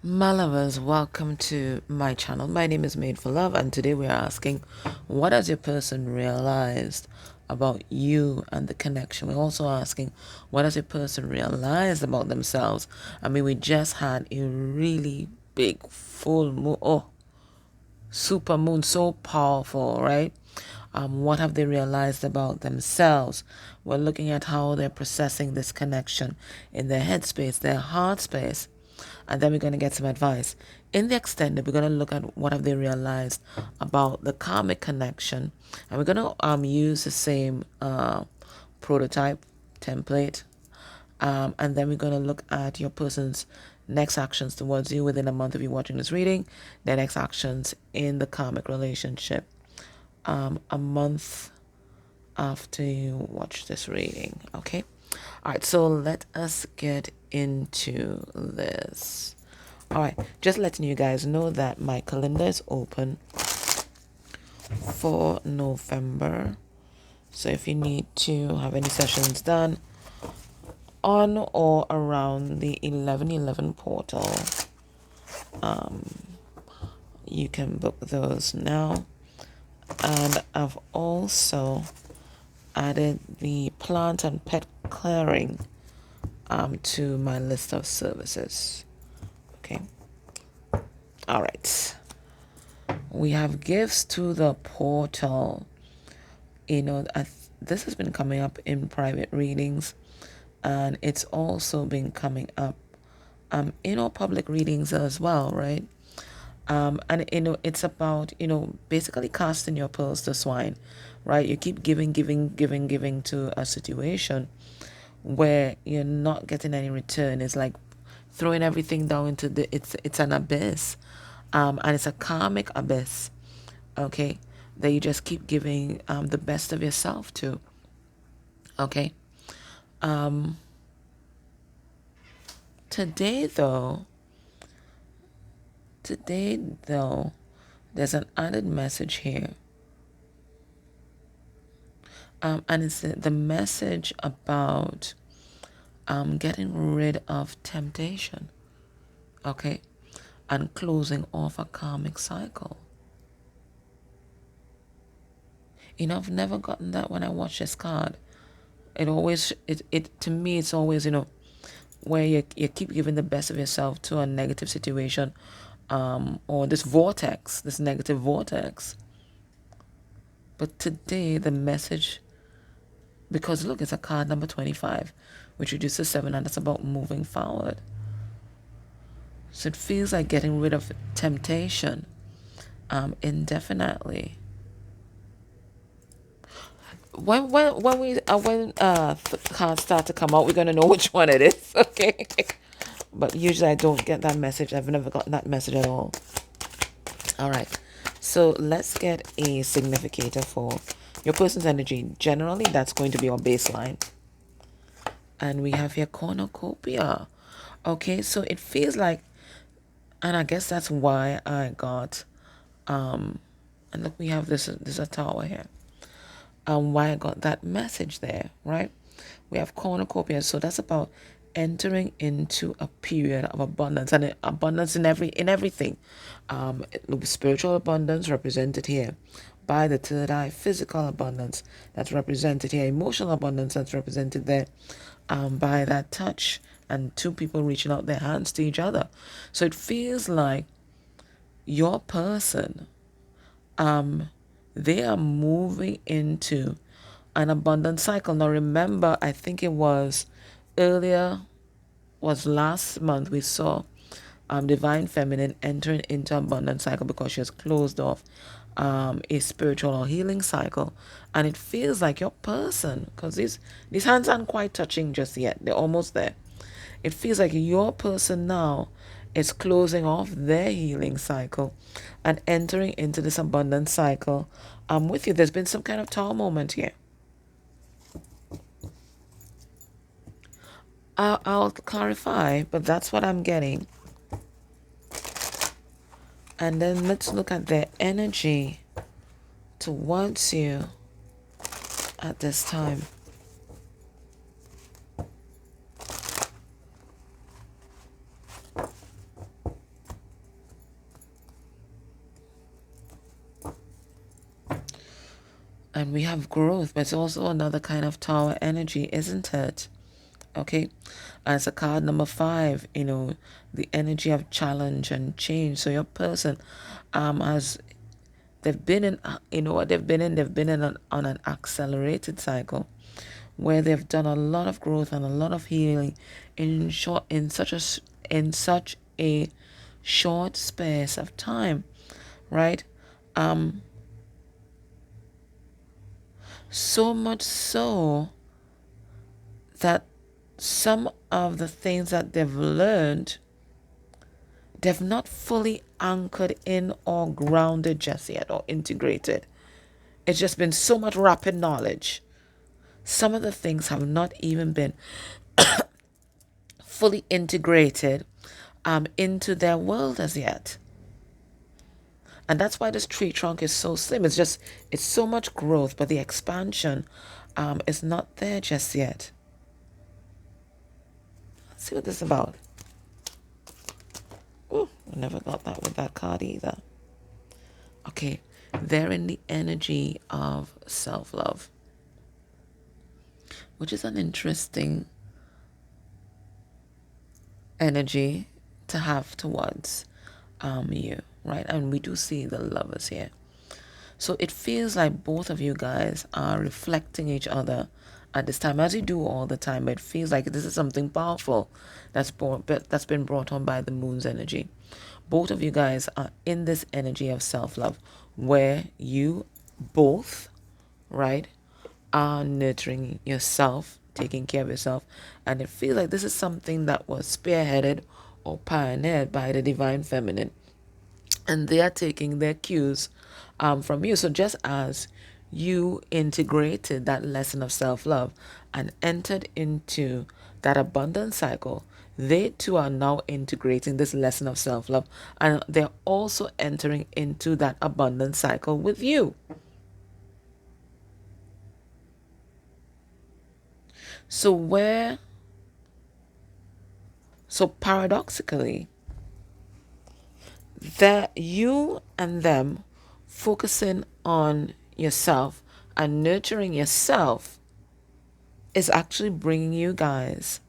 My lovers, welcome to my channel. My name is Made for Love, and today we are asking, what has your person realized about you and the connection? We're also asking, what has your person realized about themselves? I mean, we just had a really big full moon. Oh, super moon, so powerful, right? What have they realized about themselves? We're looking at how they're processing this connection in their headspace, their heart space, and then we're going to get some advice. In the extended, we're going to look at what have they realized about the karmic connection, and we're going to use the same prototype template, and then we're going to look at your person's next actions towards you within a month of you watching this reading, their next actions in the karmic relationship a month after you watch this reading. Okay. All right. So let us get into this. All right. Just letting you guys know that my calendar is open for November. So if you need to have any sessions done on or around the 1111 portal, you can book those now. And I've also added the plant and pet clearing to my list of services. Okay. All right. We have gifts to the portal. This has been coming up in private readings, and it's also been coming up in our public readings as well, right? And it's about basically casting your pearls to swine, right? You keep giving to a situation where you're not getting any return. It's like throwing everything down into it's an abyss, and it's a karmic abyss, okay, that you just keep giving the best of yourself to, okay. Today though, today though, there's an added message here, and it's the message about getting rid of temptation, okay, and closing off a karmic cycle. I've never gotten that when I watch this card. It to me, it's always, where you keep giving the best of yourself to a negative situation, or this negative vortex. But today, the message, because look, it's a card number 25, which reduces 7, and that's about moving forward. So it feels like getting rid of temptation indefinitely. When cards start to come out, we're gonna know which one it is. Okay. But usually I don't get that message. I've never gotten that message at all. All right. So let's get a significator for your person's energy. Generally, that's going to be our baseline. And we have here cornucopia. Okay, so it feels like, and I guess that's why I got, and look, we have this a tower here. Why I got that message there, right? We have cornucopia, so that's about entering into a period of abundance, and abundance in everything. Spiritual abundance represented here by the third eye, physical abundance that's represented here, emotional abundance that's represented there by that touch and two people reaching out their hands to each other. So it feels like your person, they are moving into an abundant cycle. Now remember, I think it was last month, we saw divine feminine entering into abundant cycle because she has closed off a spiritual or healing cycle. And it feels like your person, because these hands aren't quite touching just yet, they're almost there. It feels like your person now is closing off their healing cycle and entering into this abundant cycle with you. There's been some kind of tower moment here. I'll clarify, but that's what I'm getting. And then let's look at their energy towards you at this time. And we have growth, but it's also another kind of tower energy, isn't it? Okay. As a card number 5, the energy of challenge and change. So your person has they've been in on an accelerated cycle where they've done a lot of growth and a lot of healing in such a short space of time, right? So much so that some of the things that they've learned, they've not fully anchored in or grounded just yet or integrated. It's just been so much rapid knowledge. Some of the things have not even been fully integrated into their world as yet. And that's why this tree trunk is so slim. It's so much growth, but the expansion is not there just yet. Let's see what this is about. Ooh, I never got that with that card either. Okay, they're in the energy of self-love, which is an interesting energy to have towards you, right? And we do see the lovers here. So it feels like both of you guys are reflecting each other at this time, as you do all the time, but it feels like this is something powerful that's been brought on by the moon's energy. Both of you guys are in this energy of self-love where you both, right, are nurturing yourself, taking care of yourself, and it feels like this is something that was spearheaded or pioneered by the divine feminine, and they are taking their cues from you. So just as you integrated that lesson of self-love and entered into that abundance cycle, they too are now integrating this lesson of self-love, and they're also entering into that abundance cycle with you. So paradoxically, that you and them focusing on yourself and nurturing yourself is actually bringing you guys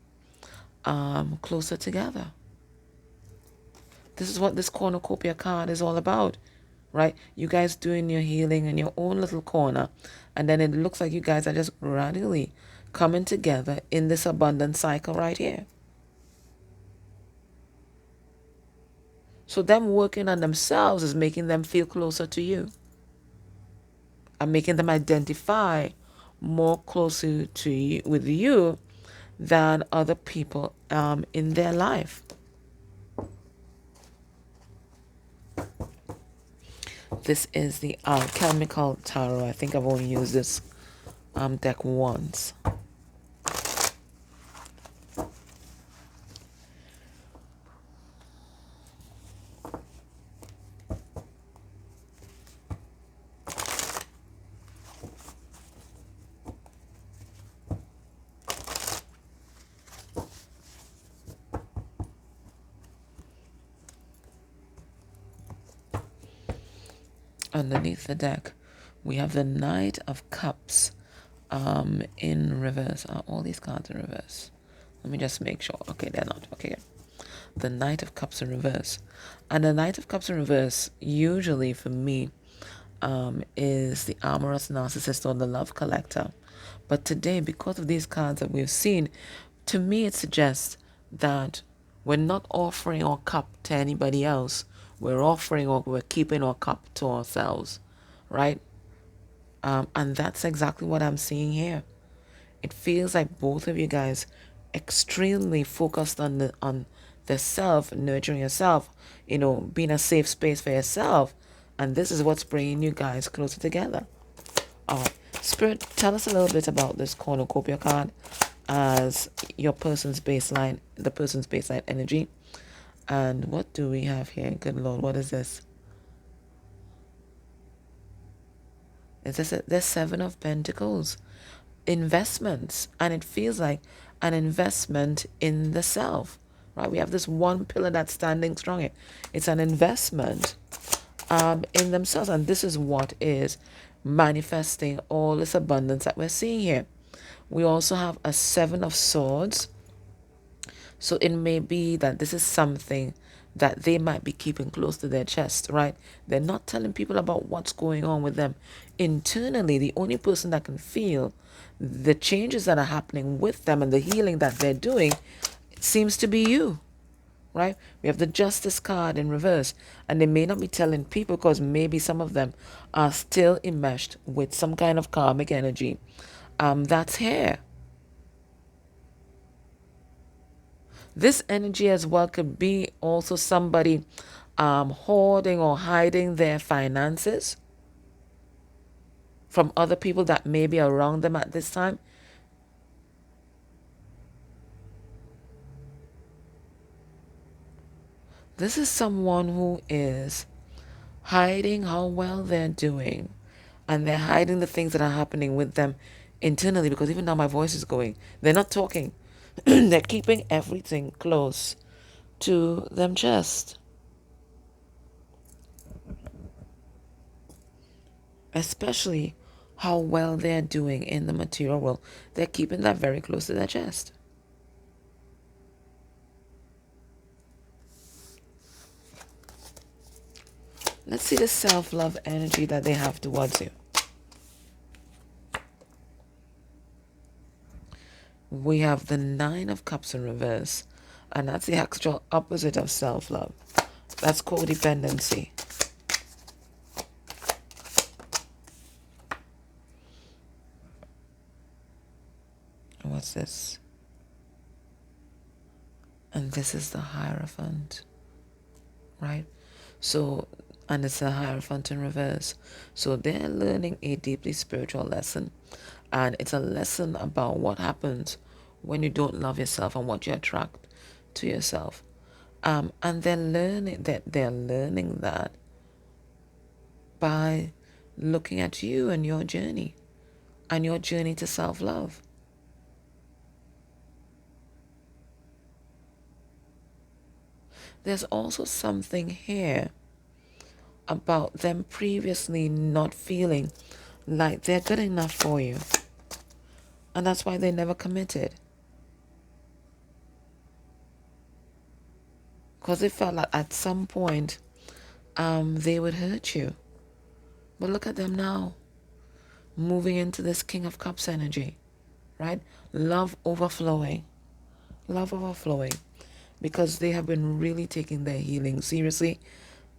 closer together. This is what this cornucopia card is all about, right? You guys doing your healing in your own little corner, and then it looks like you guys are just gradually coming together in this abundance cycle right here. So them working on themselves is making them feel closer to you and making them identify more closely to you, with you, than other people in their life. This is the Alchemical Tarot. I think I've only used this deck once. Underneath the deck, we have the Knight of Cups in reverse. Are all these cards in reverse? Let me just make sure. Okay, they're not. Okay. The Knight of Cups in reverse. And the Knight of Cups in reverse, usually for me, is the amorous narcissist or the love collector. But today, because of these cards that we've seen, to me it suggests that we're not offering our cup to anybody else. We're keeping our cup to ourselves, right? And that's exactly what I'm seeing here. It feels like both of you guys extremely focused on the self, nurturing yourself, being a safe space for yourself. And this is what's bringing you guys closer together. All right. Spirit, tell us a little bit about this cornucopia card as the person's baseline energy. And what do we have here? Good Lord, what is this? Is this the Seven of Pentacles? Investments. And it feels like an investment in the self, right? We have this one pillar that's standing strong. It's an investment in themselves. And this is what is manifesting all this abundance that we're seeing here. We also have a 7 of Swords. So it may be that this is something that they might be keeping close to their chest, right? They're not telling people about what's going on with them. Internally, the only person that can feel the changes that are happening with them and the healing that they're doing seems to be you, right? We have the Justice card in reverse, and they may not be telling people because maybe some of them are still enmeshed with some kind of karmic energy. That's here. This energy as well could be also somebody hoarding or hiding their finances from other people that may be around them at this time. This is someone who is hiding how well they're doing, and they're hiding the things that are happening with them internally, because even now my voice is going. They're not talking. They're keeping everything close to them chest. Especially how well they're doing in the material world. They're keeping that very close to their chest. Let's see the self-love energy that they have towards you. We have the 9 of Cups in reverse, and that's the actual opposite of self-love. That's codependency. What's this? And this is the Hierophant, right? So, and it's a Hierophant in reverse. So they're learning a deeply spiritual lesson. And it's a lesson about what happens when you don't love yourself and what you attract to yourself. And they're learning that by looking at you and your journey to self-love. There's also something here about them previously not feeling like they're good enough for you. And that's why they never committed. Because they felt like at some point they would hurt you. But look at them now, moving into this King of Cups energy, right? Love overflowing. Love overflowing. Because they have been really taking their healing seriously,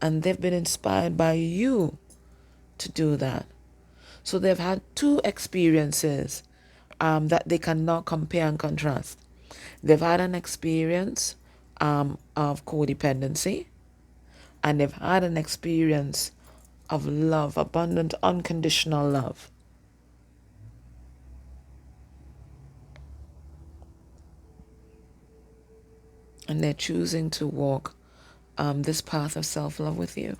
and they've been inspired by you to do that. So they've had 2 experiences that they cannot compare and contrast. They've had an experience of codependency, and they've had an experience of love, abundant, unconditional love. And they're choosing to walk this path of self-love with you.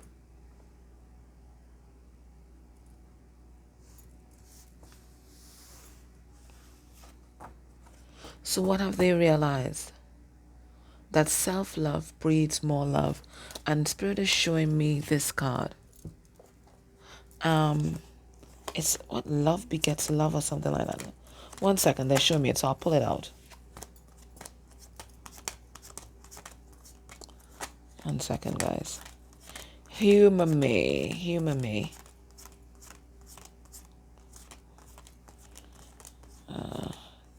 So what have they realized? That self-love breeds more love. And Spirit is showing me this card. It's what love begets love or something like that. One second, they're showing me it, so I'll pull it out. One second, guys. Humor me.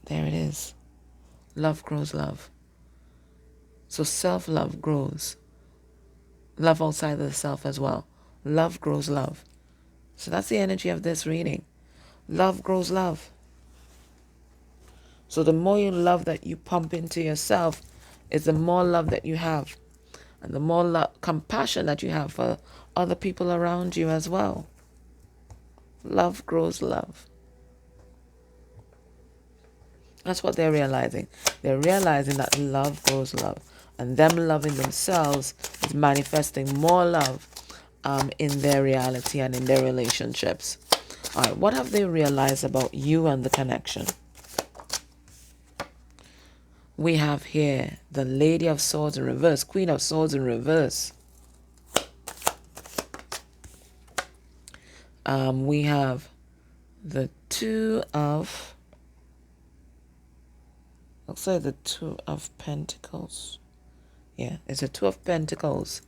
There it is. Love grows love. So self-love grows. Love outside of the self as well. Love grows love. So that's the energy of this reading. Love grows love. So the more you love that you pump into yourself is the more love that you have. And the more compassion that you have for other people around you as well. Love grows love. That's what they're realizing. They're realizing that love grows love. And them loving themselves is manifesting more love in their reality and in their relationships. All right, what have they realized about you and the connection? We have here the Lady of Swords in reverse, Queen of Swords in reverse. We have the looks like the Two of Pentacles. Yeah, it's a Two of Pentacles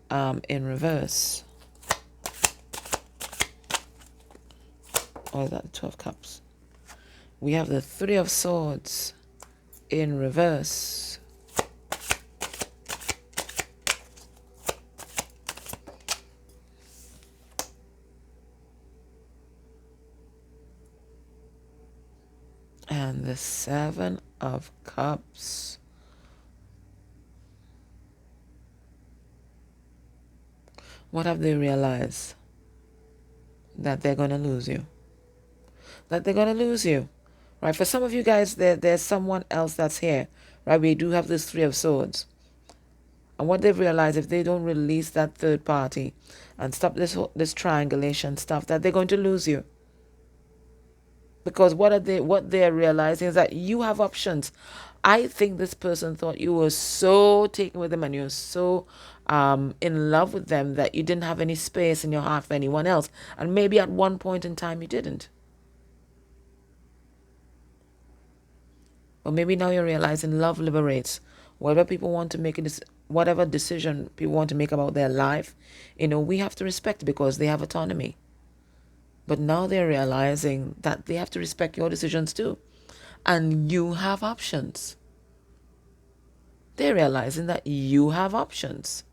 in reverse. Or is that the Two of Cups? We have the Three of Swords in reverse. And the Seven of Cups. What have they realized? That they're going to lose you. That they're going to lose you. Right? For some of you guys, there's someone else that's here. Right? We do have this Three of Swords. And what they've realized, if they don't release that third party and stop this triangulation stuff, that they're going to lose you. Because what they're realizing is that you have options. I think this person thought you were so taken with them and you're so in love with them that you didn't have any space in your heart for anyone else. And maybe at one point in time you didn't. Or maybe now you're realizing love liberates. Whatever people want to make whatever decision people want to make about their life, we have to respect because they have autonomy. But now they're realizing that they have to respect your decisions too. And you have options. They're realizing that you have options.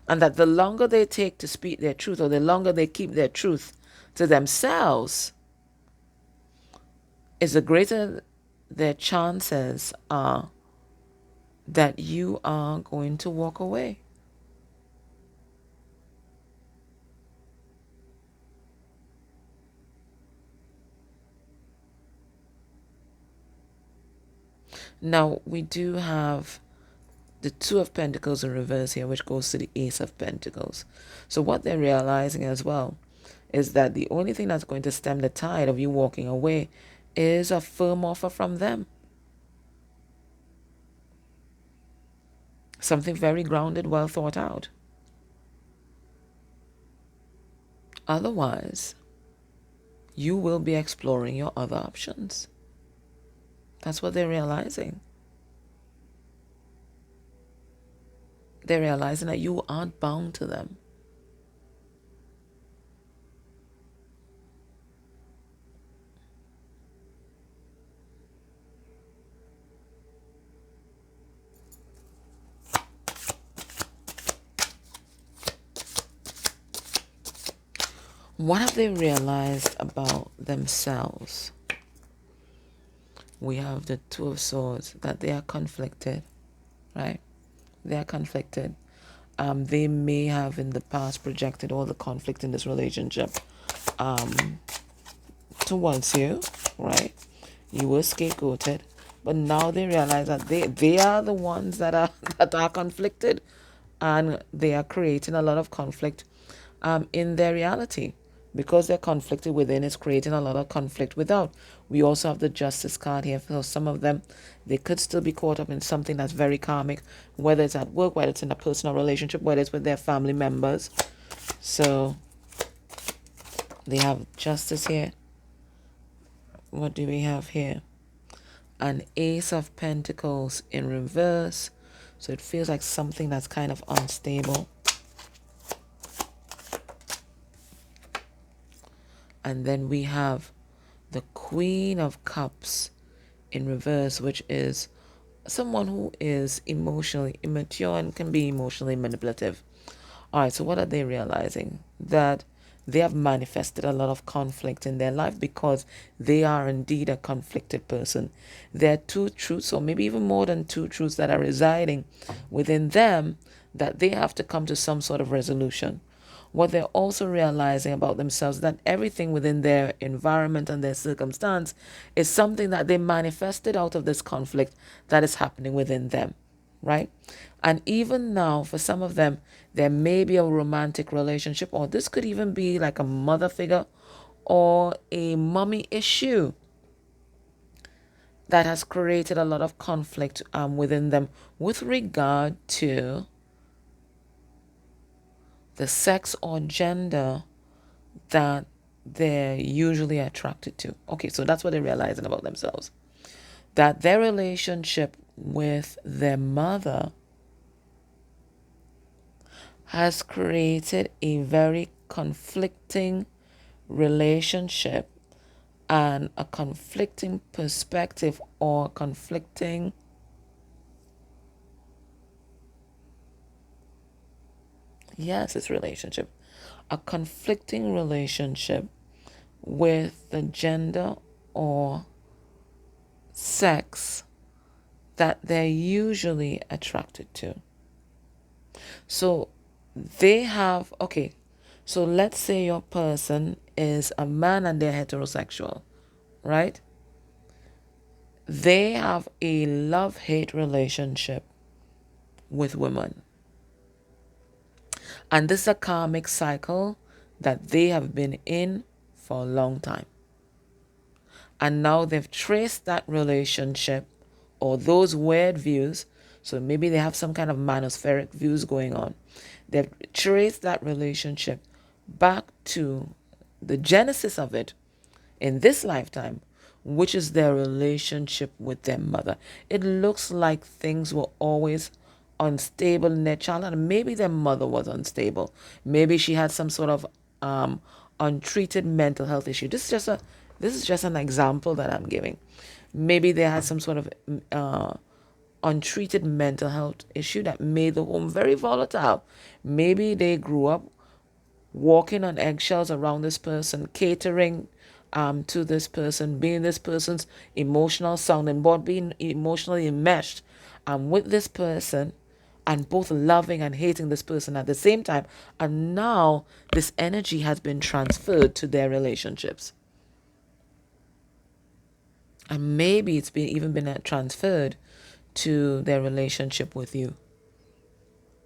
And that the longer they take to speak their truth, or the longer they keep their truth to themselves, is the greater their chances are that you are going to walk away. Now, we do have the Two of Pentacles in reverse here, which goes to the Ace of Pentacles. So what they're realizing as well is that the only thing that's going to stem the tide of you walking away is a firm offer from them. Something very grounded, well thought out. Otherwise, you will be exploring your other options. That's what they're realizing. They're realizing that you aren't bound to them. What have they realized about themselves? We have the Two of Swords, that they are conflicted, right? They are conflicted. They may have in the past projected all the conflict in this relationship towards you, right? You were scapegoated, but now they realize that they are the ones that are conflicted, and they are creating a lot of conflict in their reality. Because they're conflicted within, it's creating a lot of conflict without. We also have the Justice card here. For some of them, they could still be caught up in something that's very karmic, whether it's at work, whether it's in a personal relationship, whether it's with their family members. So they have Justice here. What do we have here? An Ace of Pentacles in reverse. So it feels like something that's kind of unstable. And then we have the Queen of Cups in reverse, which is someone who is emotionally immature and can be emotionally manipulative. All right, so what are they realizing? That they have manifested a lot of conflict in their life because they are indeed a conflicted person. There are two truths, or maybe even more than two truths, that are residing within them that they have to come to some sort of resolution. What they're also realizing about themselves is that everything within their environment and their circumstance is something that they manifested out of this conflict that is happening within them, right? And even now, for some of them, there may be a romantic relationship, or this could even be like a mother figure or a mommy issue that has created a lot of conflict within them with regard to the sex or gender that they're usually attracted to. Okay, so that's what they're realizing about themselves. That their relationship with their mother has created a very conflicting relationship and a conflicting perspective or conflicting it's relationship, a conflicting relationship with the gender or sex that they're usually attracted to. So they have, okay, so let's say your person is a man and they're heterosexual, right? They have a love-hate relationship with women. And this is a karmic cycle that they have been in for a long time. And now they've traced that relationship or those weird views. So maybe they have some kind of manospheric views going on. They've traced that relationship back to the genesis of it in this lifetime, which is their relationship with their mother. It looks like things were always unstable in their childhood, and maybe their mother was unstable. Maybe she had some sort of untreated mental health issue. This is just an example that I'm giving. Maybe they had some sort of untreated mental health issue that made the home very volatile. Maybe they grew up walking on eggshells around this person, catering to this person, being this person's emotional sounding board, being emotionally enmeshed with this person, and both loving and hating this person at the same time. And now this energy has been transferred to their relationships. And maybe it's even been transferred to their relationship with you,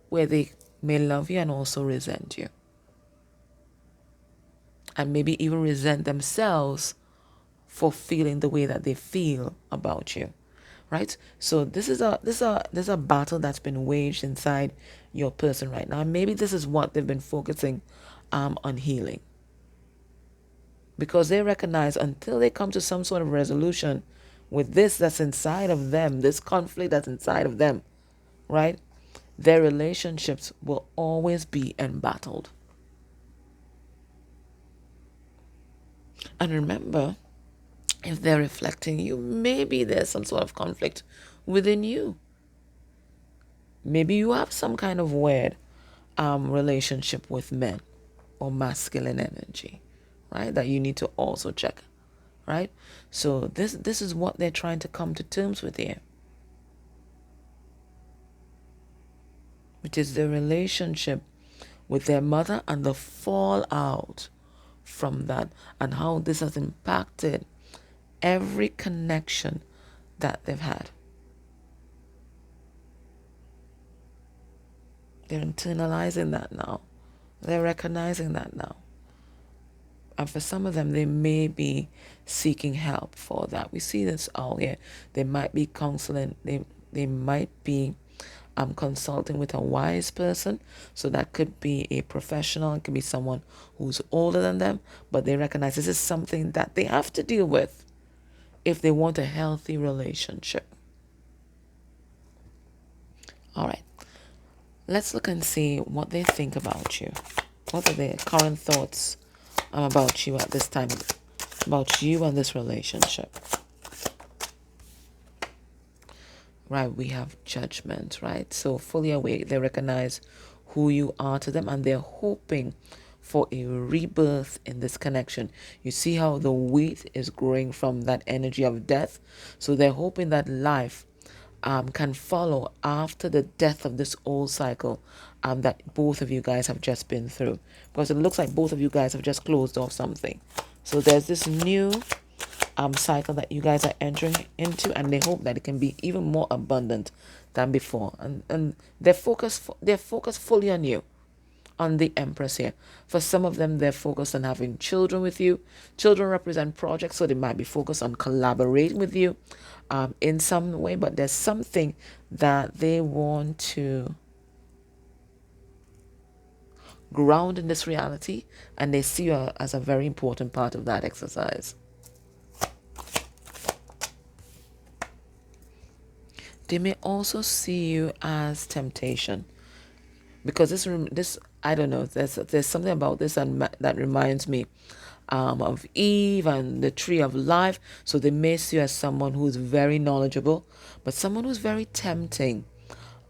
where they may love you and also resent you. And maybe even resent themselves for feeling the way that they feel about you. Right? So this is a battle that's been waged inside your person right now. And maybe this is what they've been focusing on healing. Because they recognize until they come to some sort of resolution with this that's inside of them, this conflict that's inside of them, right? Their relationships will always be embattled. And remember, if they're reflecting you, maybe there's some sort of conflict within you. Maybe you have some kind of weird relationship with men or masculine energy, right? That you need to also check, right? So this is what they're trying to come to terms with here, which is the relationship with their mother and the fallout from that, and how this has impacted every connection that they've had. They're internalizing that now. They're recognizing that now. And for some of them, they may be seeking help for that. We see this all here. They might be counseling. They might be consulting with a wise person. So that could be a professional. It could be someone who's older than them. But they recognize this is something that they have to deal with if they want a healthy relationship. All right. Let's look and see what they think about you. What are their current thoughts about you at this time, about you and this relationship? Right, we have judgment, right? So fully awake, they recognize who you are to them, and they're hoping for a rebirth in this connection. You see how the wheat is growing from that energy of death? So they're hoping that life can follow after the death of this old cycle that both of you guys have just been through. Because it looks like both of you guys have just closed off something. So there's this new cycle that you guys are entering into, and they hope that it can be even more abundant than before. And they're focused fully on you. on the Empress here. For some of them, they're focused on having children with you. Children represent projects, so they might be focused on collaborating with you in some way, but there's something that they want to ground in this reality, and they see you as a very important part of that exercise. They may also see you as temptation, because this I don't know. There's something about this that reminds me of Eve and the tree of life. So they may see you as someone who's very knowledgeable, but someone who's very tempting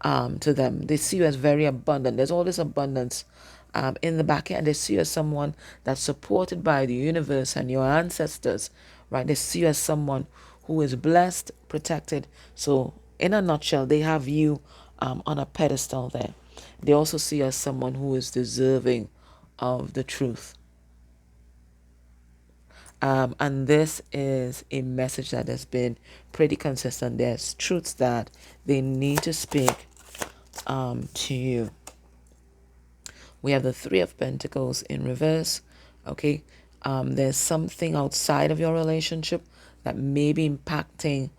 to them. They see you as very abundant. There's all this abundance in the back end. They see you as someone that's supported by the universe and your ancestors, right? They see you as someone who is blessed, protected. So in a nutshell, they have you on a pedestal there. They also see you as someone who is deserving of the truth. And this is a message that has been pretty consistent. There's truths that they need to speak to you. We have the Three of Pentacles in reverse. Okay, there's something outside of your relationship that may be impacting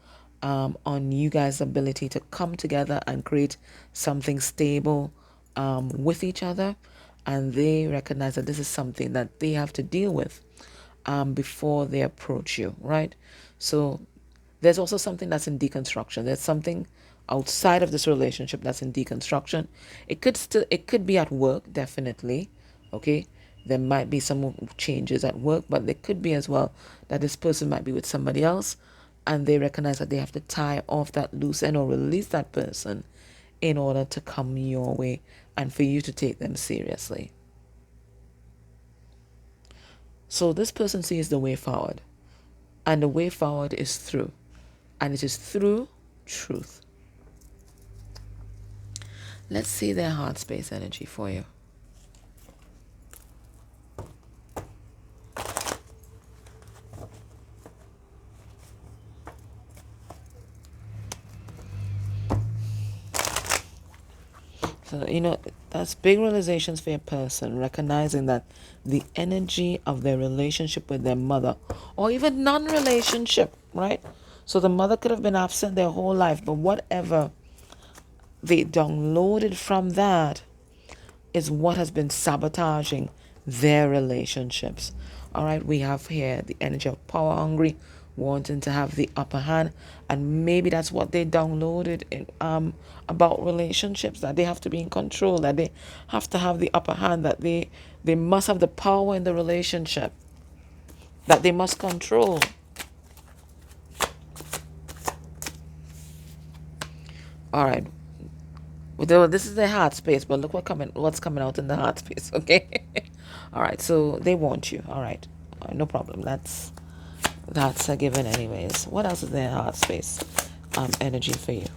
on you guys' ability to come together and create something stable with each other. And they recognize that this is something that they have to deal with before they approach you, right? So there's also something that's in deconstruction. There's something outside of this relationship that's in deconstruction. It could be at work, definitely. Okay, there might be some changes at work, but there could be as well that this person might be with somebody else, and they recognize that they have to tie off that loose end or release that person in order to come your way and for you to take them seriously. So this person sees the way forward, and the way forward is through, and it is through truth. Let's see their heart space energy for you. So, that's big realizations for a person, recognizing that the energy of their relationship with their mother, or even non-relationship, right? So the mother could have been absent their whole life, but whatever they downloaded from that is what has been sabotaging their relationships. All right, we have here the energy of power hungry, wanting to have the upper hand, and maybe that's what they downloaded about relationships, that they have to be in control, that they have to have the upper hand, that they must have the power in the relationship, that they must control. All right. Well, this is the heart space, but look what's coming out in the heart space, okay? All right, so they want you. All right, no problem. That's a given anyways. What else is there in heart space energy for you?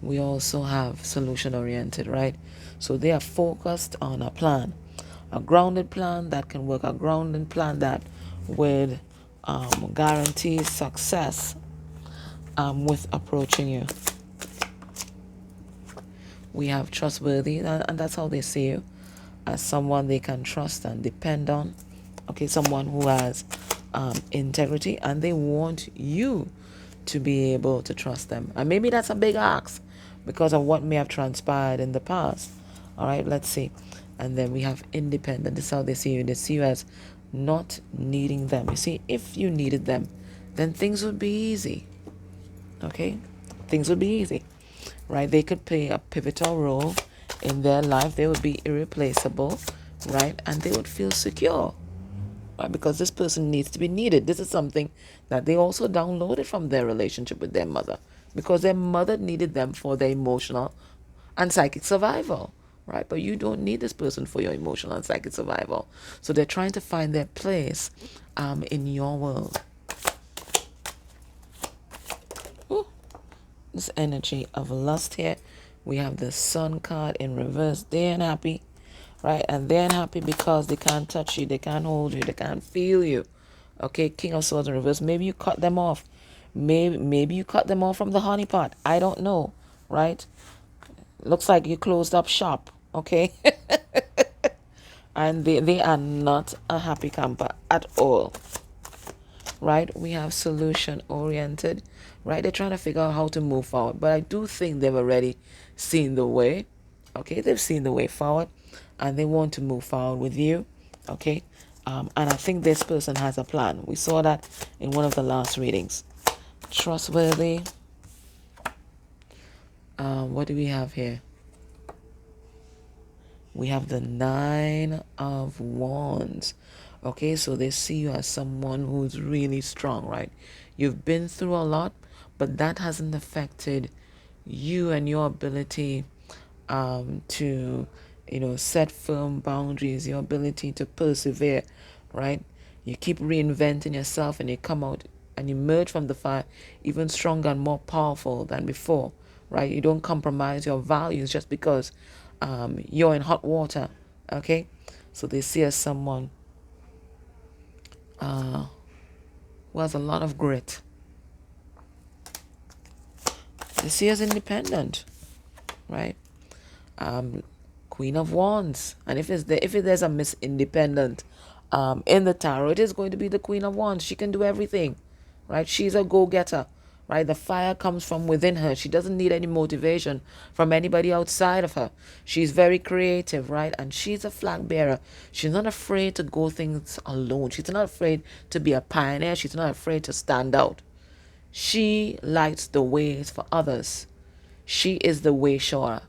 We also have solution oriented, right? So they are focused on a plan, a grounded plan that can work, a grounded plan that would guarantee success with approaching you. We have trustworthy, and that's how they see you, as someone they can trust and depend on. Okay, someone who has integrity, and they want you to be able to trust them. And maybe that's a big ask because of what may have transpired in the past. All right, let's see. And then we have independent. This is how they see you. They see you as not needing them. You see, if you needed them, then things would be easy. Okay, things would be easy, right? They could play a pivotal role in their life. They would be irreplaceable, right? And they would feel secure, right? Because this person needs to be needed. This is something that they also downloaded from their relationship with their mother, because their mother needed them for their emotional and psychic survival, right? But you don't need this person for your emotional and psychic survival. So they're trying to find their place in your world. This energy of lust here. We have the Sun card in reverse. They're unhappy, right? And they're unhappy because they can't touch you, they can't hold you, they can't feel you. Okay, King of Swords in reverse. Maybe you cut them off. Maybe you cut them off from the honeypot. I don't know, right? Looks like you closed up shop, okay? And they are not a happy camper at all, right? We have solution oriented, right? They're trying to figure out how to move forward, but I do think they've already seen the way, okay? They've seen the way forward and they want to move forward with you, okay? And I think this person has a plan. We saw that in one of the last readings. Trustworthy. What do we have here? We have the Nine of Wands. Okay, so they see you as someone who's really strong, right? You've been through a lot, but that hasn't affected you and your ability to, set firm boundaries, your ability to persevere, right? You keep reinventing yourself and you come out and you emerge from the fire even stronger and more powerful than before, right? You don't compromise your values just because you're in hot water, okay? So they see as someone who has a lot of grit. They see as independent, right? Queen of Wands, and if there's a Miss Independent in the tarot, it is going to be the Queen of Wands. She can do everything, right? She's a go-getter, right? The fire comes from within her. She doesn't need any motivation from anybody outside of her. She's very creative, right? And she's a flag bearer. She's not afraid to go things alone. She's not afraid to be a pioneer. She's not afraid to stand out. She lights the ways for others. She is the way shower.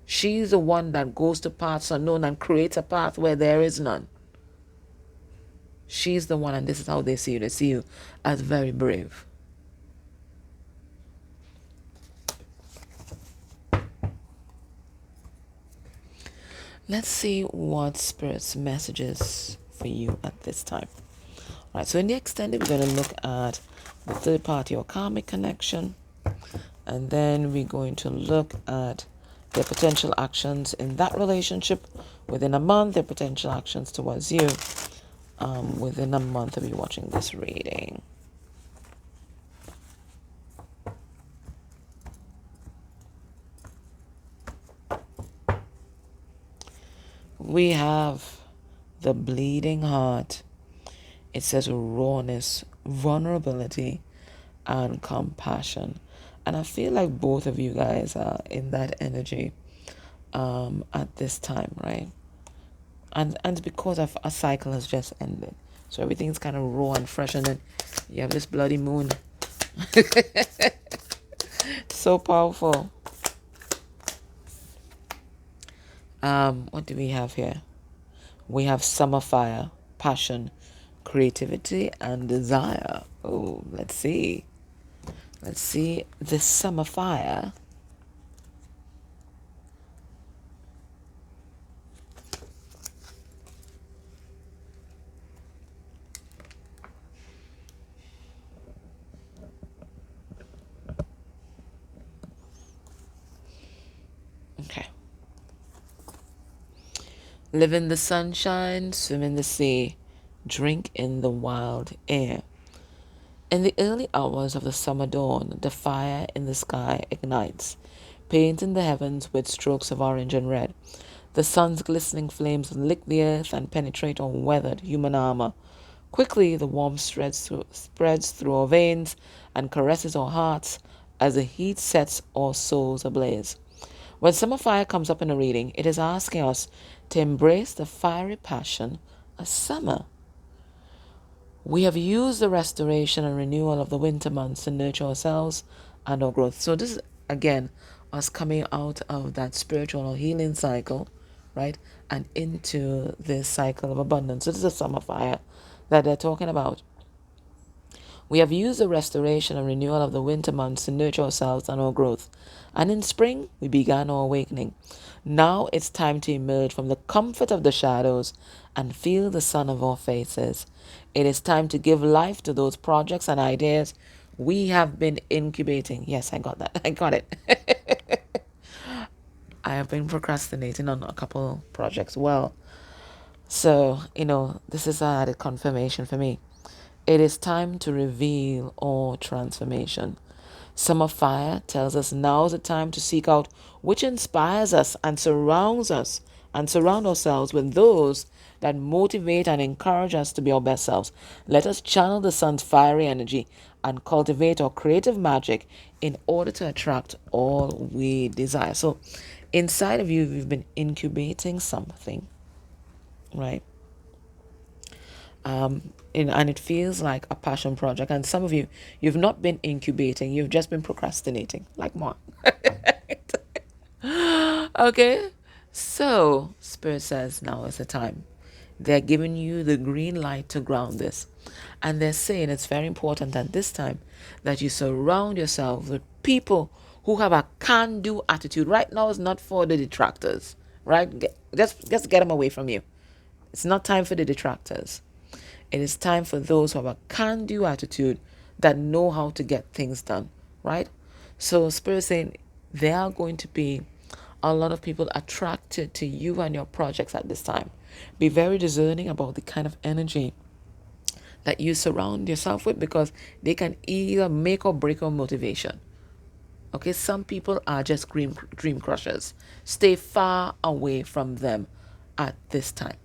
She's the one that goes to paths unknown and creates a path where there is none. She's the one, and this is how they see you. They see you as very brave. Let's see what Spirit's messages for you at this time. All right, so in the extended, we're going to look at the third party or karmic connection. And then we're going to look at their potential actions in that relationship within a month, their potential actions towards you within a month of you watching this reading. We have the bleeding heart. It says rawness, vulnerability, and compassion. And I feel like both of you guys are in that energy at this time, right? And because of a cycle has just ended. So everything's kind of raw and fresh, and then you have this bloody moon. So powerful. What do we have here? We have summer fire, passion, creativity, and desire. Oh, let's see. Let's see this summer fire. Okay. Live in the sunshine, swim in the sea, drink in the wild air. In the early hours of the summer dawn, the fire in the sky ignites, painting the heavens with strokes of orange and red. The sun's glistening flames lick the earth and penetrate on weathered human armor. Quickly, the warmth spreads through our veins and caresses our hearts as the heat sets our souls ablaze. When summer fire comes up in a reading, it is asking us to embrace the fiery passion of summer. We have used the restoration and renewal of the winter months to nurture ourselves and our growth. So this is, again, us coming out of that spiritual or healing cycle, right? And into this cycle of abundance. So this is a summer fire that they're talking about. We have used the restoration and renewal of the winter months to nurture ourselves and our growth. And in spring, we began our awakening. Now it's time to emerge from the comfort of the shadows and feel the sun of our faces. It is time to give life to those projects and ideas we have been incubating. Yes, I got that. I got it. I have been procrastinating on a couple projects. Well, so, this is a added confirmation for me. It is time to reveal our transformation. Summer Fire tells us now is the time to seek out which inspires us and surrounds us and surround ourselves with those that motivate and encourage us to be our best selves. Let us channel the sun's fiery energy and cultivate our creative magic in order to attract all we desire. So inside of you, you've been incubating something, right? And it feels like a passion project. And some of you, you've not been incubating, you've just been procrastinating, like more. Okay, so Spirit says now is the time. They're giving you the green light to ground this. And they're saying it's very important at this time that you surround yourself with people who have a can-do attitude. Right now is not for the detractors, right? Just get them away from you. It's not time for the detractors. It is time for those who have a can-do attitude that know how to get things done, right? So Spirit is saying there are going to be a lot of people attracted to you and your projects at this time. Be very discerning about the kind of energy that you surround yourself with, because they can either make or break your motivation. Okay, some people are just dream crushers. Stay far away from them at this time.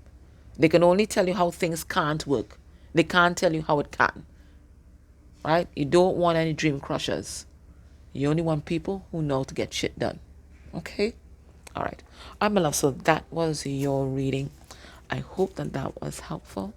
They can only tell you how things can't work. They can't tell you how it can. Right? You don't want any dream crushers. You only want people who know to get shit done. Okay? All right. All right, my love. So that was your reading. I hope that was helpful.